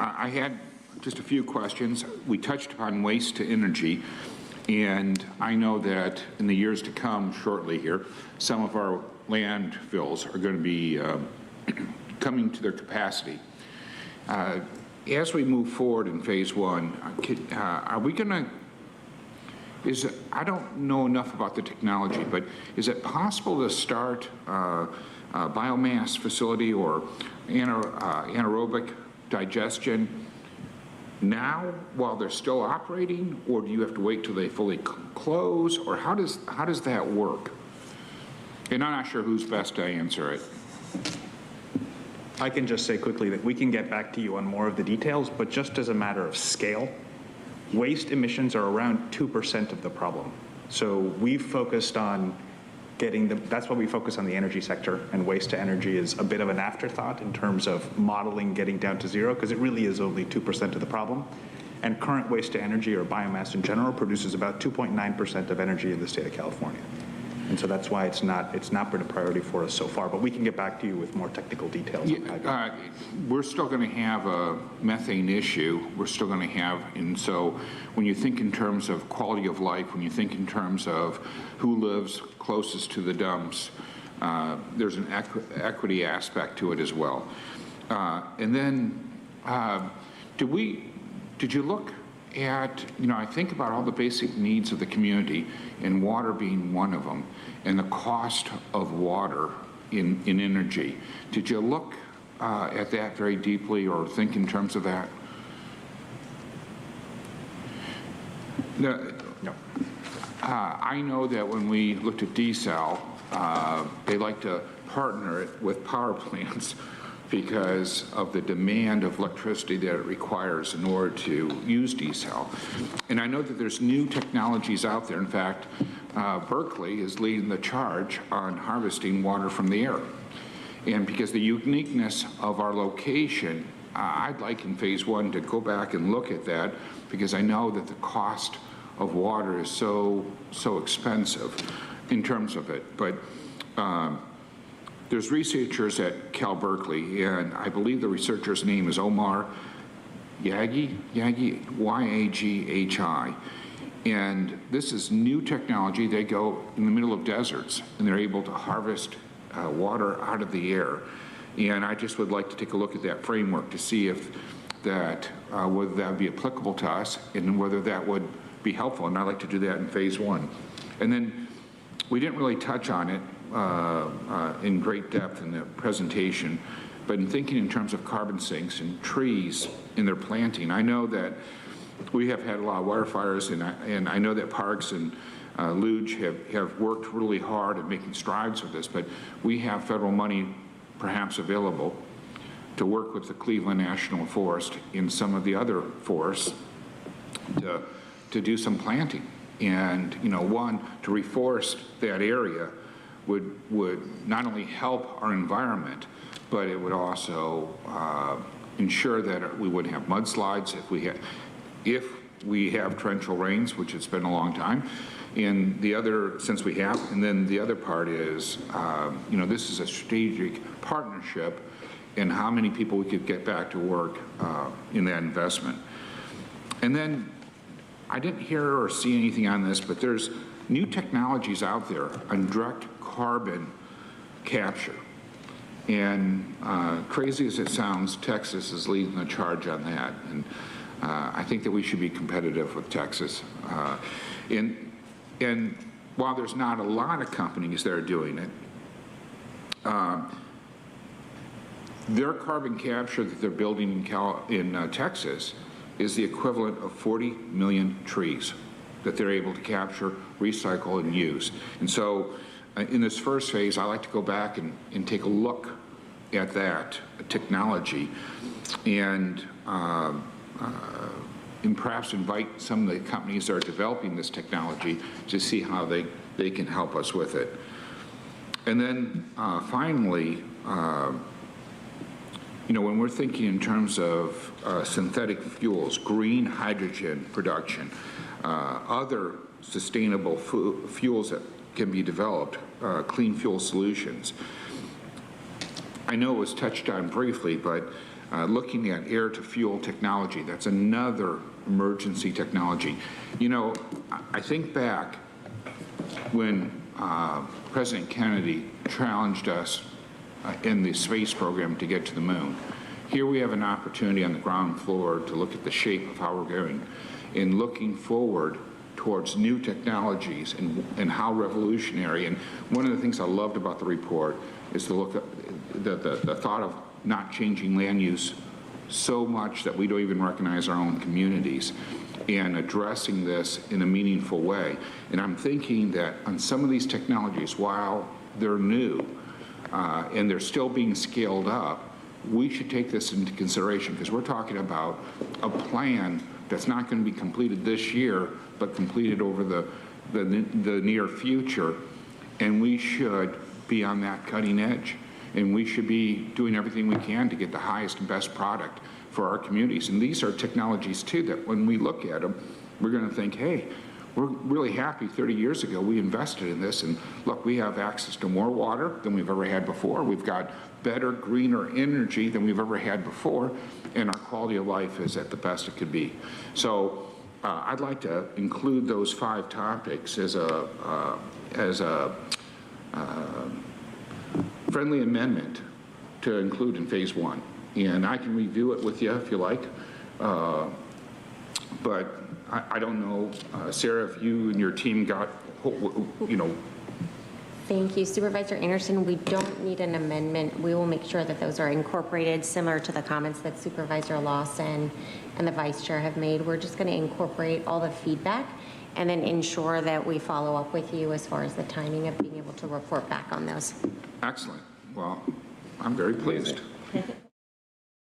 I had just a few questions. We touched upon waste to energy, and I know that in the years to come, shortly here, some of our landfills are going to be coming to their capacity. As we move forward in phase one, are we going to, I don't know enough about the technology, but is it possible to start a biomass facility or anaerobic digestion now while they're still operating, or do you have to wait till they fully close, or how does that work? And I'm not sure who's best to answer it. I can just say quickly that we can get back to you on more of the details, but just as a matter of scale, waste emissions are around 2% of the problem. So we've focused on getting that's why we focus on the energy sector, and waste to energy is a bit of an afterthought in terms of modeling getting down to zero, because it really is only 2% of the problem. And current waste to energy, or biomass in general, produces about 2.9% of energy in the state of California. And so that's why it's not been a priority for us so far, but we can get back to you with more technical details. Yeah, we're still going to have a methane issue. We're still going to have, and so when you think in terms of quality of life, when you think in terms of who lives closest to the dumps, there's an equity aspect to it as well. And then, did you look at, I think about all the basic needs of the community, and water being one of them, and the cost of water in energy. Did you look at that very deeply, or think in terms of that? No. I know that when we looked at desal, they like to partner it with power plants because of the demand of electricity that it requires in order to use desal. And I know that there's new technologies out there. In fact, Berkeley is leading the charge on harvesting water from the air. And because the uniqueness of our location, I'd like in phase one to go back and look at that, because I know that the cost of water is so expensive in terms of it. But there's researchers at Cal Berkeley, and I believe the researcher's name is Omar Yaghi, Y-A-G-H-I. And this is new technology. They go in the middle of deserts, and they're able to harvest water out of the air. And I just would like to take a look at that framework to see if that, whether that would be applicable to us, and whether that would be helpful. And I'd like to do that in phase one. And then we didn't really touch on it in great depth in the presentation, but in thinking in terms of carbon sinks and trees in their planting, I know that we have had a lot of wildfires, and I know that Parks and Luge have worked really hard at making strides with this, but we have federal money perhaps available to work with the Cleveland National Forest and some of the other forests to do some planting. And, one, to reforest that area would not only help our environment, but it would also ensure that we wouldn't have mudslides if we have torrential rains, which it's been a long time. And the other, since we have, and then the other part is, this is a strategic partnership, and how many people we could get back to work in that investment. And then I didn't hear or see anything on this, but there's new technologies out there on direct carbon capture. And crazy as it sounds, Texas is leading the charge on that. And I think that we should be competitive with Texas. And while there's not a lot of companies that are doing it, their carbon capture that they're building in Texas is the equivalent of 40 million trees that they're able to capture, recycle, and use. And so in this first phase, I like to go back and take a look at that technology, and perhaps invite some of the companies that are developing this technology to see how they can help us with it. And then finally, when we're thinking in terms of synthetic fuels, green hydrogen production, other sustainable fuels that can be developed, clean fuel solutions. I know it was touched on briefly, but looking at air-to-fuel technology. That's another emergency technology. You know, I think back when President Kennedy challenged us in the space program to get to the moon. Here we have an opportunity on the ground floor to look at the shape of how we're going and looking forward towards new technologies and how revolutionary. And one of the things I loved about the report is to look at the thought of not changing land use so much that we don't even recognize our own communities and addressing this in a meaningful way. And I'm thinking that on some of these technologies, while they're new and they're still being scaled up, we should take this into consideration because we're talking about a plan that's not going to be completed this year, but completed over the near future. And we should be on that cutting edge. And we should be doing everything we can to get the highest and best product for our communities. And these are technologies, too, that when we look at them, we're going to think, hey, we're really happy 30 years ago we invested in this. And look, we have access to more water than we've ever had before. We've got better, greener energy than we've ever had before. And our quality of life is at the best it could be. So I'd like to include those 5 topics as a friendly amendment to include in phase 1. And I can review it with you if you like. But I don't know, Sarah, if you and your team got, you know. Thank you. Supervisor Anderson, we don't need an amendment. We will make sure that those are incorporated similar to the comments that Supervisor Lawson and the Vice Chair have made. We're just going to incorporate all the feedback and then ensure that we follow up with you as far as the timing of being able to report back on those. Excellent. Well, I'm very pleased.